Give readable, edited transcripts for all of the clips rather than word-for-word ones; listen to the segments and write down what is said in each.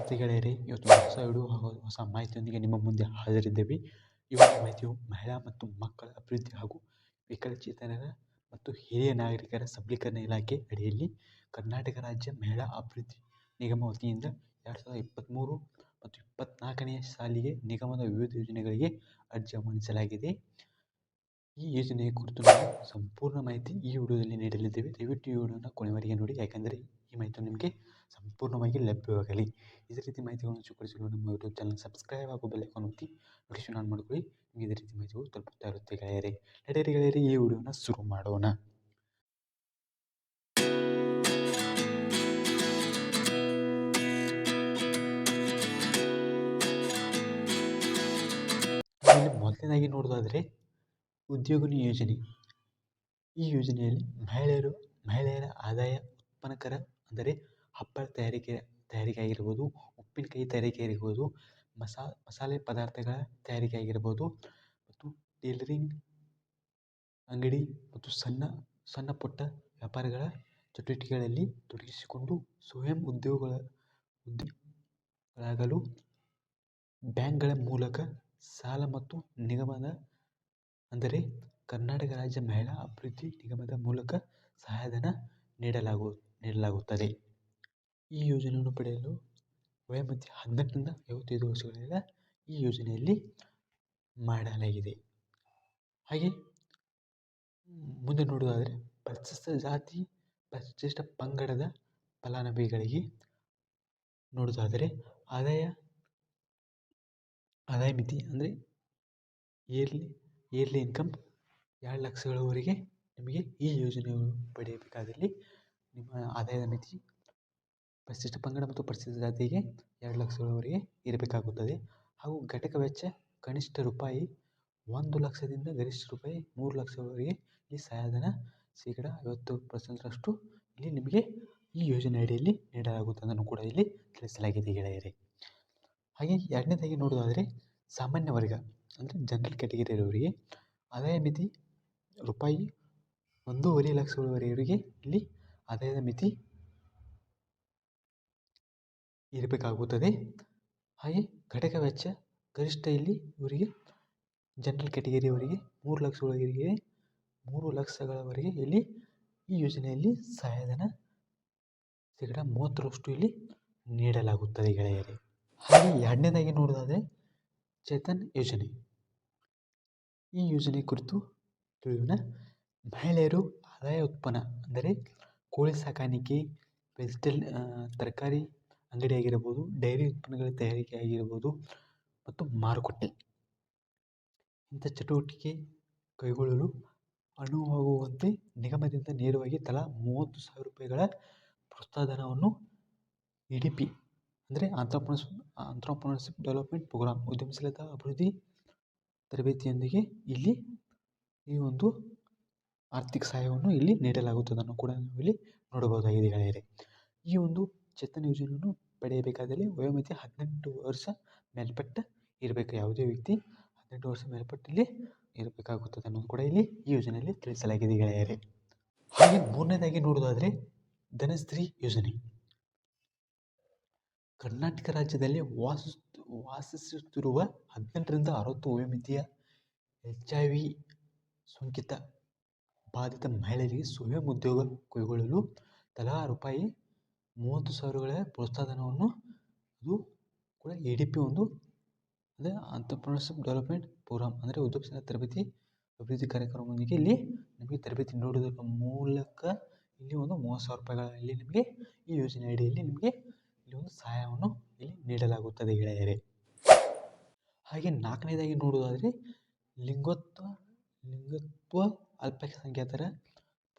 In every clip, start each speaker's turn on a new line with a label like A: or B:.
A: ನಮಸ್ತೆ ಗೆಳೆಯರೇ, ಇವತ್ತು ಹೊಸ ವಿಡಿಯೋ ಹಾಗೂ ಹೊಸ ಮಾಹಿತಿಯೊಂದಿಗೆ ನಿಮ್ಮ ಮುಂದೆ ಹಾಜರಿದ್ದೇವೆ. ಈ ಒಂದು ಮಾಹಿತಿಯು ಮಹಿಳಾ ಮತ್ತು ಮಕ್ಕಳ ಅಭಿವೃದ್ಧಿ ಹಾಗೂ ವಿಕಲಚೇತನರ ಮತ್ತು ಹಿರಿಯ ನಾಗರಿಕರ ಸಬಲೀಕರಣ ಇಲಾಖೆ ಅಡಿಯಲ್ಲಿ ಕರ್ನಾಟಕ ರಾಜ್ಯ ಮಹಿಳಾ ಅಭಿವೃದ್ಧಿ ನಿಗಮ ವತಿಯಿಂದ 2023 ಮತ್ತು 24ನೇ ಸಾಲಿಗೆ ನಿಗಮದ ವಿವಿಧ ಯೋಜನೆಗಳಿಗೆ ಅರ್ಜಿ ಆಹ್ವಾನಿಸಲಾಗಿದೆ. ಈ ಯೋಜನೆಯ ಕುರಿತು ನಾವು ಸಂಪೂರ್ಣ ಮಾಹಿತಿ ಈ ವಿಡಿಯೋದಲ್ಲಿ ನೀಡಲಿದ್ದೇವೆ. ದಯವಿಟ್ಟು ಈ ವಿಡಿಯೋನ ಕೊನೆವರೆಗೆ ನೋಡಿ, ಯಾಕೆಂದರೆ ಈ ಮಾಹಿತಿ ನಿಮಗೆ ಸಂಪೂರ್ಣವಾಗಿ ಲಭ್ಯವಾಗಲಿ. ಇದೇ ರೀತಿ ಮಾಹಿತಿಗಳನ್ನು ಸ್ವೀಕರಿಸಲು ನಮ್ಮ ಯೂಟ್ಯೂಬ್ ಚಾನಲ್ ಸಬ್ಸ್ಕ್ರೈಬ್ ಹಾಗೂ ಬೆಲ್ ಐಕಾನ್ ಒತ್ತಿ ನೋಟಿಫಿಕೇಶನ್ ಆನ್ ಮಾಡಿಕೊಳ್ಳಿ. ನಿಮಗೆ ಇದೇ ರೀತಿ ಮಾಹಿತಿಗಳು ತಲುಪುತ್ತಾ ಇರುತ್ತೆ ಗೆಳೆಯರೇ. ಗೆಳೆಯರೇ, ಈ ವಿಡಿಯೋನ ಶುರು ಮಾಡೋಣ. ಇಲ್ಲಿ ಮೊದಲನೇದಾಗಿ ನೋಡೋದಾದರೆ ಉದ್ಯೋಗ ಯೋಜನೆ. ಈ ಯೋಜನೆಯಲ್ಲಿ ಮಹಿಳೆಯರ ಆದಾಯ ಉತ್ಪನ್ನಕರ, ಅಂದರೆ ಹಪ್ಪಳ ತಯಾರಿಕೆ ಆಗಿರ್ಬೋದು, ಉಪ್ಪಿನಕಾಯಿ ತಯಾರಿಕೆ ಆಗಿರ್ಬೋದು, ಮಸಾಲೆ ಪದಾರ್ಥಗಳ ತಯಾರಿಕೆ ಆಗಿರ್ಬೋದು, ಮತ್ತು ಟೇಲರಿಂಗ್ ಅಂಗಡಿ ಮತ್ತು ಸಣ್ಣ ಪುಟ್ಟ ವ್ಯಾಪಾರಗಳ ಚಟುವಟಿಕೆಗಳಲ್ಲಿ ತೊಡಗಿಸಿಕೊಂಡು ಸ್ವಯಂ ಉದ್ಯೋಗಿಗಳಾಗಲು ಬ್ಯಾಂಕ್ಗಳ ಮೂಲಕ ಸಾಲ ಮತ್ತು ನಿಗಮದ, ಅಂದರೆ ಕರ್ನಾಟಕ ರಾಜ್ಯ ಮಹಿಳಾ ಅಭಿವೃದ್ಧಿ ನಿಗಮದ ಮೂಲಕ ಸಹಾಯಧನ ನೀಡಲಾಗುತ್ತದೆ. ಈ ಯೋಜನೆಯನ್ನು ಪಡೆಯಲು ವಯೋಮಿತಿ 18ರಿಂದ 55 ವರ್ಷಗಳಿಂದ ಈ ಯೋಜನೆಯಲ್ಲಿ ಮಾಡಲಾಗಿದೆ. ಹಾಗೆ ಮುಂದೆ ನೋಡೋದಾದರೆ ಪರಿಶಿಷ್ಟ ಜಾತಿ, ಪರಿಶಿಷ್ಟ ಪಂಗಡದ ಫಲಾನುಭವಿಗಳಿಗೆ ನೋಡೋದಾದರೆ ಆದಾಯ ಮಿತಿ, ಅಂದರೆ ಇಯರ್ಲಿ ಇನ್ಕಮ್ 2 ಲಕ್ಷಗಳವರೆಗೆ ನಿಮಗೆ ಈ ಯೋಜನೆಗಳು ಪಡೆಯಬೇಕಾದಲ್ಲಿ ನಿಮ್ಮ ಆದಾಯದ ಮಿತಿ ಪರಿಶಿಷ್ಟ ಪಂಗಡ ಮತ್ತು ಪರಿಶಿಷ್ಟ ಜಾತಿಗೆ 2 ಲಕ್ಷಗಳವರೆಗೆ ಇರಬೇಕಾಗುತ್ತದೆ. ಹಾಗೂ ಘಟಕ ವೆಚ್ಚ ಕನಿಷ್ಠ ರೂಪಾಯಿ 1 ಲಕ್ಷದಿಂದ ಗರಿಷ್ಠ ರೂಪಾಯಿ 3 ಲಕ್ಷಗಳವರೆಗೆ ಈ ಸಹಾಯಧನ ಶೇಕಡ 50% ಇಲ್ಲಿ ನಿಮಗೆ ಈ ಯೋಜನೆ ಅಡಿಯಲ್ಲಿ ನೀಡಲಾಗುವುದನ್ನು ಕೂಡ ಇಲ್ಲಿ ತಿಳಿಸಲಾಗಿದೆ ಗೆಳೆಯರೇ. ಹಾಗೆ ಎರಡನೇದಾಗಿ ನೋಡೋದಾದರೆ ಸಾಮಾನ್ಯ ವರ್ಗ, ಅಂದರೆ ಜನರಲ್ ಕ್ಯಾಟಗರಿಯವರಿಗೆ ಆದಾಯ ಮಿತಿ ರೂಪಾಯಿ 1.5 ಲಕ್ಷಗಳವರೆಗೆ ಇಲ್ಲಿ ಆದಾಯದ ಮಿತಿ ಇರಬೇಕಾಗುತ್ತದೆ. ಹಾಗೆ ಘಟಕ ವೆಚ್ಚ ಗರಿಷ್ಠ ಇಲ್ಲಿ ಇವರಿಗೆ ಜನರಲ್ ಕ್ಯಾಟಗರಿಯವರಿಗೆ 3 ಲಕ್ಷಗಳವರೆಗೆ ಇಲ್ಲಿ ಈ ಯೋಜನೆಯಲ್ಲಿ ಸಹಾಯಧನ ಶೇಕಡ 30% ಇಲ್ಲಿ ನೀಡಲಾಗುತ್ತದೆ ಗೆಳೆಯರೇ. ಹಾಗೆ ಎರಡನೇದಾಗಿ ನೋಡೋದಾದರೆ ಚೇತನ್ ಯೋಜನೆ. ಈ ಯೋಜನೆ ಕುರಿತು ತಿಳಿಯೋಣ. ಮಹಿಳೆಯರು ಆದಾಯ ಉತ್ಪನ್ನ, ಅಂದರೆ ಕೋಳಿ ಸಾಕಾಣಿಕೆ, ತರಕಾರಿ ಅಂಗಡಿ ಆಗಿರಬಹುದು, ಡೈರಿ ಉತ್ಪನ್ನಗಳ ತಯಾರಿಕೆ ಆಗಿರಬಹುದು ಮತ್ತು ಮಾರುಕಟ್ಟೆ ಇಂಥ ಚಟುವಟಿಕೆ ಕೈಗೊಳ್ಳಲು ಅನುವಾಗುವಂತೆ ನಿಗಮದಿಂದ ನೇರವಾಗಿ ತಲಾ 30,000 ರೂಪಾಯಿಗಳ ಪ್ರೋತ್ಸಾಹಧನವನ್ನು EDP, ಅಂದರೆ ಆಂಟ್ರಪ್ರನರ್ಶಿಪ್ ಡೆವಲಪ್ಮೆಂಟ್ ಪ್ರೋಗ್ರಾಮ್, ಉದ್ಯಮಶೀಲತಾ ಅಭಿವೃದ್ಧಿ ತರಬೇತಿಯೊಂದಿಗೆ ಇಲ್ಲಿ ಈ ಒಂದು ಆರ್ಥಿಕ ಸಹಾಯವನ್ನು ಇಲ್ಲಿ ನೀಡಲಾಗುತ್ತದನ್ನು ಕೂಡ ನಾವಿಲ್ಲಿ ನೋಡಬಹುದಾಗಿದೆ ಗೆಳೆಯರೇ. ಈ ಒಂದು ಚೇತನ್ ಯೋಜನೆಯನ್ನು ಪಡೆಯಬೇಕಾದಲ್ಲಿ ವಯೋಮಿತಿ 18 ವರ್ಷ ಮೇಲ್ಪಟ್ಟ ಇರಬೇಕು. ಯಾವುದೇ ವ್ಯಕ್ತಿ 18 ವರ್ಷ ಮೇಲ್ಪಟ್ಟಲ್ಲಿ ಇರಬೇಕಾಗುತ್ತದೆ ಅನ್ನೋದು ಕೂಡ ಇಲ್ಲಿ ಈ ಯೋಜನೆಯಲ್ಲಿ ತಿಳಿಸಲಾಗಿದೆ ಗೆಳೆಯರೇ. ಹಾಗೆ ಮೂರನೇದಾಗಿ ನೋಡೋದಾದರೆ ಧನಶ್ರೀ ಯೋಜನೆ. ಕರ್ನಾಟಕ ರಾಜ್ಯದಲ್ಲಿ ವಾಸಿಸುತ್ತಿರುವ 18ರಿಂದ 60 ವಯೋಮಿತಿಯ HIV ಸೋಂಕಿತ ಬಾಧಿತ ಮಹಿಳೆಯರಿಗೆ ಸ್ವಯಂ ಉದ್ಯೋಗ ಕೈಗೊಳ್ಳಲು ತಲಾ ರೂಪಾಯಿ 30,000ಗಳ ಪ್ರೋತ್ಸಾಹಧನವನ್ನು, ಅದು ಕೂಡ EDP ಅಂದರೆ ಆಂಟ್ರಪ್ರನರ್ಶಿಪ್ ಡೆವಲಪ್ಮೆಂಟ್ ಪ್ರೋಗ್ರಾಮ್, ಅಂದರೆ ಉದ್ಯಮಶೀಲತಾ ತರಬೇತಿ ಅಭಿವೃದ್ಧಿ ಕಾರ್ಯಕ್ರಮದೊಂದಿಗೆ ಇಲ್ಲಿ ನಿಮಗೆ ತರಬೇತಿ ನೀಡುವುದರ ಮೂಲಕ ಇಲ್ಲಿ 30,000 ರೂಪಾಯಿಗಳ ಇಲ್ಲಿ ನಿಮಗೆ ಈ ಯೋಜನೆ ಅಡಿಯಲ್ಲಿ ನಿಮಗೆ ಇಲ್ಲಿ ಒಂದು ಸಹಾಯವನ್ನು ಇಲ್ಲಿ ನೀಡಲಾಗುತ್ತದೆ ಗೆಳೆಯರೇ. ಹಾಗೆ ನಾಲ್ಕನೇದಾಗಿ ನೋಡೋದಾದರೆ ಲಿಂಗತ್ವ ಅಲ್ಪಸಂಖ್ಯಾತರ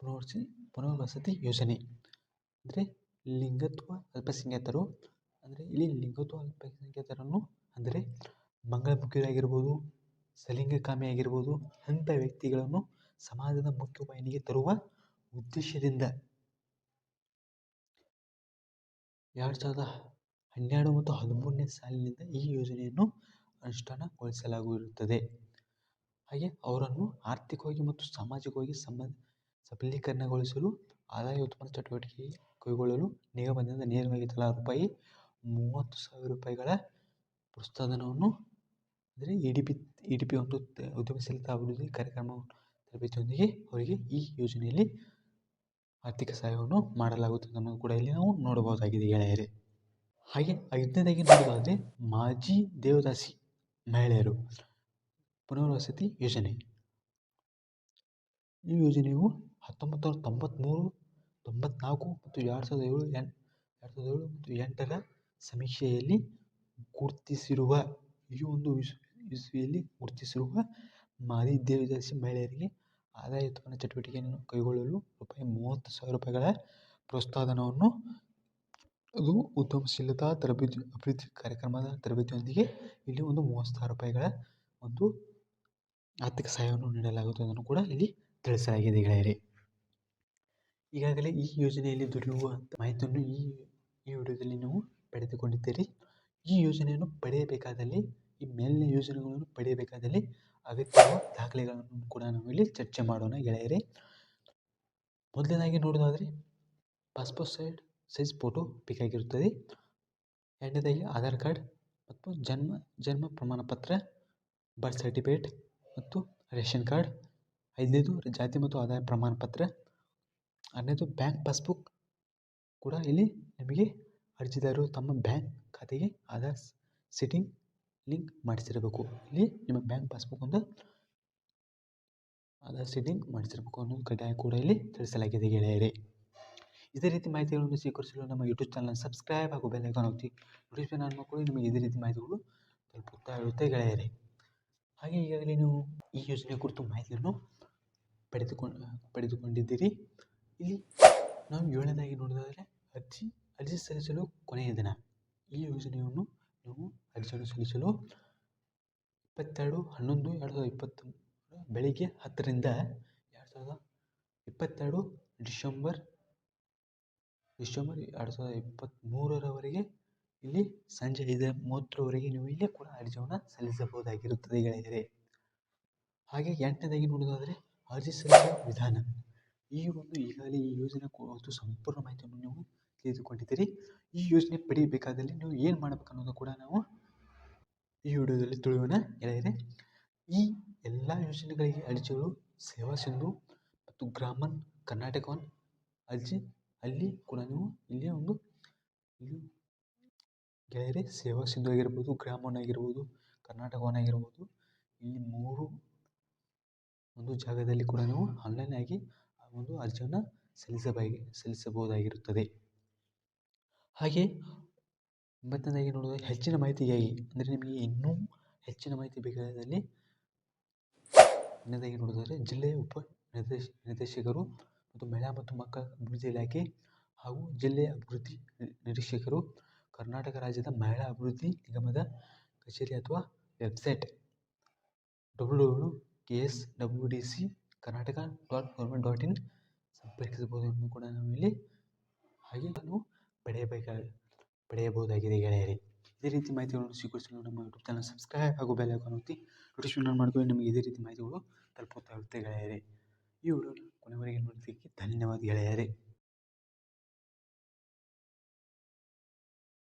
A: ಪುನರ್ವಸತಿ ಯೋಜನೆ. ಅಂದರೆ ಲಿಂಗತ್ವ ಅಲ್ಪಸಂಖ್ಯಾತರು, ಅಂದರೆ ಇಲ್ಲಿ ಲಿಂಗತ್ವ ಅಲ್ಪಸಂಖ್ಯಾತರನ್ನು, ಅಂದರೆ ಮಂಗಳಮುಖಿಯರಾಗಿರ್ಬೋದು, ಸಲಿಂಗಕಾಮಿ ಆಗಿರ್ಬೋದು, ಅಂಥ ವ್ಯಕ್ತಿಗಳನ್ನು ಸಮಾಜದ ಮುಖ್ಯವಾಹಿನಿಗೆ ತರುವ ಉದ್ದೇಶದಿಂದ 2012 ಮತ್ತು 2013ನೇ ಸಾಲಿನಿಂದ ಈ ಯೋಜನೆಯನ್ನು ಅನುಷ್ಠಾನಗೊಳಿಸಲಾಗಿರುತ್ತದೆ. ಹಾಗೆ ಅವರನ್ನು ಆರ್ಥಿಕವಾಗಿ ಮತ್ತು ಸಾಮಾಜಿಕವಾಗಿ ಸಬಲೀಕರಣಗೊಳಿಸಲು ಆದಾಯ ಉತ್ಪನ್ನ ಚಟುವಟಿಕೆ ಕೈಗೊಳ್ಳಲು ನಿಗಮದಿಂದ ನೇರವಾಗಿ ತಲಾ ರೂಪಾಯಿ 30,000 ರೂಪಾಯಿಗಳ ಪ್ರೋತ್ಸಾಹಧನವನ್ನು ಅಂದರೆ ಇ ಡಿ ಪಿ ಒಂದು ಉದ್ಯಮಶೀಲತಾ ಅಭಿವೃದ್ಧಿ ಕಾರ್ಯಕ್ರಮ ತರಬೇತಿಯೊಂದಿಗೆ ಅವರಿಗೆ ಈ ಯೋಜನೆಯಲ್ಲಿ ಆರ್ಥಿಕ ಸಹಾಯವನ್ನು ಮಾಡಲಾಗುತ್ತದೆ ಅನ್ನೋದು ಕೂಡ ಇಲ್ಲಿ ನಾವು ನೋಡಬಹುದಾಗಿದೆ ಗೆಳೆಯರೇ. ಹಾಗೆ 5ನೇದಾಗಿ ನೋಡೋದಾದರೆ ಮಾಜಿ ದೇವದಾಸಿ ಮಹಿಳೆಯರು ಪುನರ್ವಸತಿ ಯೋಜನೆ. ಈ ಯೋಜನೆಯು 1993, 94 ಮತ್ತು 2007 ಮತ್ತು 8ರ ಸಮೀಕ್ಷೆಯಲ್ಲಿ ಗುರುತಿಸಿರುವ ಈ ಒಂದು ಇಸ್ವಿಯಲ್ಲಿ ಗುರುತಿಸಿರುವ ಮಾಜಿ ದೇವದಾಸಿ ಮಹಿಳೆಯರಿಗೆ ಆದಾಯಯುತವಾದ ಚಟುವಟಿಕೆಯನ್ನು ಕೈಗೊಳ್ಳಲು ರೂಪಾಯಿ 30,000 ಪ್ರೋತ್ಸಾಹಧನವನ್ನು ಅದು ಉದ್ಯಮಶೀಲತಾ ಅಭಿವೃದ್ಧಿ ಕಾರ್ಯಕ್ರಮದ ತರಬೇತಿಯೊಂದಿಗೆ ಇಲ್ಲಿ ಒಂದು 30,000 ಒಂದು ಆರ್ಥಿಕ ಸಹಾಯವನ್ನು ನೀಡಲಾಗುವುದನ್ನು ಕೂಡ ಇಲ್ಲಿ ತಿಳಿಸಲಾಗಿದೆ ಗೆಳೆಯರೇ. ಈಗಾಗಲೇ ಈ ಯೋಜನೆಯಲ್ಲಿ ದೊರೆಯುವ ಮಾಹಿತಿಯನ್ನು ಈ ವಿಡಿಯೋದಲ್ಲಿ ನೀವು ಪಡೆದುಕೊಂಡಿದ್ದೀರಿ. ಈ ಯೋಜನೆಯನ್ನು ಪಡೆಯಬೇಕಾದಲ್ಲಿ ಈ ಮೇಲಿನ ಯೋಜನೆಗಳನ್ನು ಪಡೆಯಬೇಕಾದಲ್ಲಿ ಅಗತ್ಯವಿರುವ ದಾಖಲೆಗಳನ್ನು ಕೂಡ ನಾವು ಇಲ್ಲಿ ಚರ್ಚೆ ಮಾಡೋಣ ಗೆಳೆಯರೇ. ಮೊದಲನೇದಾಗಿ ನೋಡೋದಾದರೆ ಪಾಸ್ಪೋರ್ಟ್ ಸೈಜ್ ಫೋಟೋ ಬೇಕಾಗಿರುತ್ತದೆ. ಎರಡನೇದಾಗಿ ಆಧಾರ್ ಕಾರ್ಡ್ ಮತ್ತು ಜನ್ಮ ಪ್ರಮಾಣ ಪತ್ರ, ಬರ್ತ್ ಸರ್ಟಿಫಿಕೇಟ್ ಮತ್ತು ರೇಷನ್ ಕಾರ್ಡ್. 5ನೇದು ಜಾತಿ ಮತ್ತು ಆದಾಯ ಪ್ರಮಾಣ ಪತ್ರ. 6ನೇದು ಬ್ಯಾಂಕ್ ಪಾಸ್ಬುಕ್ ಕೂಡ ಇಲ್ಲಿ ನಿಮಗೆ ಅರ್ಜಿದಾರರು ತಮ್ಮ ಬ್ಯಾಂಕ್ ಖಾತೆಗೆ ಆಧಾರ್ ಸೀಟಿಂಗ್ ಲಿಂಕ್ ಮಾಡಿಸಿರಬೇಕು. ಇಲ್ಲಿ ನಿಮ್ಮ ಬ್ಯಾಂಕ್ ಪಾಸ್ಬುಕ್ ಒಂದು ಆಧಾರ್ ಸೀಟಿಂಗ್ ಮಾಡಿಸಿರಬೇಕು ಅನ್ನೋದು ಕಡ್ಡಾಯ ಕೂಡ ಇಲ್ಲಿ ತಿಳಿಸಲಾಗಿದೆ ಗೆಳೆಯರೇ. ಇದೇ ರೀತಿ ಮಾಹಿತಿಗಳನ್ನು ಸ್ವೀಕರಿಸಲು ನಮ್ಮ ಯೂಟ್ಯೂಬ್ ಚಾನಲ್ ಸಬ್ಸ್ಕ್ರೈಬ್ ಹಾಗೂ ಬೆಲ್ ಐಕಾನ್ ಒತ್ತಿ ನೋಟಿಫಿಕೇಶನ್ ಆನ್ ಮಾಡಿಕೊಳ್ಳಿ. ನಿಮಗೆ ಇದೇ ರೀತಿ ಮಾಹಿತಿಗಳು ತಲುಪುತ್ತಾ ಇರುತ್ತೆ ಗೆಳೆಯರೇ. ಹಾಗೆ ಈಗಾಗಲೇ ನೀವು ಈ ಯೋಜನೆ ಕುರಿತು ಮಾಹಿತಿಯನ್ನು ಪಡೆದುಕೊಂಡಿದ್ದೀರಿ. ಇಲ್ಲಿ ನಾವು 7ನೇದಾಗಿ ನೋಡೋದಾದರೆ ಅರ್ಜಿ ಸಲ್ಲಿಸಲು ಕೊನೆಯ ದಿನ. ಈ ಯೋಜನೆಯನ್ನು ನೀವು ಅರ್ಜಿಯನ್ನು ಸಲ್ಲಿಸಲು 22/11/2023 ಬೆಳಿಗ್ಗೆ 10ರಿಂದ 2022 ಡಿಸೆಂಬರ್ 2023ರವರೆಗೆ ಇಲ್ಲಿ ಸಂಜೆ 5:30ರವರೆಗೆ ನೀವು ಇಲ್ಲಿ ಕೂಡ ಅರ್ಜಿಯನ್ನು ಸಲ್ಲಿಸಬಹುದಾಗಿರುತ್ತದೆ ಗೆಳೆಯರೇ. ಹಾಗೆ 8ನೇದಾಗಿ ನೋಡೋದಾದರೆ ಅರ್ಜಿ ಸಲ್ಲಿಸುವ ವಿಧಾನ. ಈ ಒಂದು ಈಗಾಗಲೇ ಈ ಯೋಜನೆ ಕುರಿತು ಸಂಪೂರ್ಣ ಮಾಹಿತಿಯನ್ನು ನೀವು ತಿಳಿದುಕೊಂಡಿದ್ದೀರಿ. ಈ ಯೋಜನೆ ಪಡೆಯಬೇಕಾದಲ್ಲಿ ನೀವು ಏನು ಮಾಡಬೇಕು ಅನ್ನೋದು ಕೂಡ ನಾವು ಈ ವಿಡಿಯೋದಲ್ಲಿ ತಿಳಿಯೋಣ ಗೆಳೆಯರೇ. ಈ ಎಲ್ಲ ಯೋಜನೆಗಳಿಗೆ ಅರ್ಜಿಗಳು ಸೇವಾ ಸಿಂಧು ಮತ್ತು ಗ್ರಾಮನ್ ಕರ್ನಾಟಕ ಒನ್ ಅರ್ಜಿ ಅಲ್ಲಿ ಕೂಡ ನೀವು ಇಲ್ಲಿ ಗೆಳೆಯರೇ ಸೇವಾ ಸಿಂಧು ಆಗಿರ್ಬೋದು, ಗ್ರಾಮನ್ ಆಗಿರ್ಬೋದು, ಕರ್ನಾಟಕ ಒನ್ ಆಗಿರ್ಬೋದು, ಇಲ್ಲಿ 3 ಒಂದು ಜಾಗದಲ್ಲಿ ಕೂಡ ನೀವು ಆನ್ಲೈನ್ ಆಗಿ ಆ ಒಂದು ಅರ್ಜಿಯನ್ನು ಸಲ್ಲಿಸಬಹುದಾಗಿರುತ್ತದೆ. ಹಾಗೆ 9ನೇದಾಗಿ ನೋಡೋದಾದರೆ ಹೆಚ್ಚಿನ ಮಾಹಿತಿಗಾಗಿ ಅಂದರೆ ನಿಮಗೆ ಇನ್ನೂ ಹೆಚ್ಚಿನ ಮಾಹಿತಿ ಬೇಕಾದಲ್ಲಿ 8ನೇದಾಗಿ ನೋಡೋದಾದರೆ ಜಿಲ್ಲೆಯ ಉಪ ನಿರ್ದೇಶಕರು ಮತ್ತು ಮಹಿಳಾ ಮತ್ತು ಮಕ್ಕಳ ಅಭಿವೃದ್ಧಿ ಇಲಾಖೆ ಹಾಗೂ ಜಿಲ್ಲೆಯ ಅಭಿವೃದ್ಧಿ ನಿರೀಕ್ಷಕರು ಕರ್ನಾಟಕ ರಾಜ್ಯದ ಮಹಿಳಾ ಅಭಿವೃದ್ಧಿ ನಿಗಮದ ಕಚೇರಿ ಅಥವಾ ವೆಬ್ಸೈಟ್ www.kswdc.karnataka.government.in ಸಂಪರ್ಕಿಸಬಹುದನ್ನು ಕೂಡ ನಾವು ಇಲ್ಲಿ ಹಾಗೆ ನಾವು ಪಡೆಯಬಹುದಾಗಿದೆ ಗೆಳೆಯರೇ. ಇದೇ ರೀತಿ ಮಾಹಿತಿಗಳನ್ನು ಸ್ವೀಕರಿಸಲು ನಮ್ಮ ಯೂಟ್ಯೂಬ್ ಚಾನಲ್ ಸಬ್ಸ್ಕ್ರೈಬ್ ಹಾಗೂ ಬೆಲ್ ಐಕಾನ್ ಒತ್ತಿ ನೋಟಿಫಿಕೇಶನ್ ಆನ್ ಮಾಡಿಕೊಳ್ಳಿ. ನಿಮಗೆ ಇದೇ ರೀತಿ ಮಾಹಿತಿಗಳು ತಲುಪುತ್ತಾ ಇರುತ್ತೆ ಗೆಳೆಯರೇ. ಈ ವಿಡಿಯೋನ ಕೊನೆವರೆಗೆ ನೋಡಿದ್ದಕ್ಕೆ ಧನ್ಯವಾದ ಗೆಳೆಯರೇ.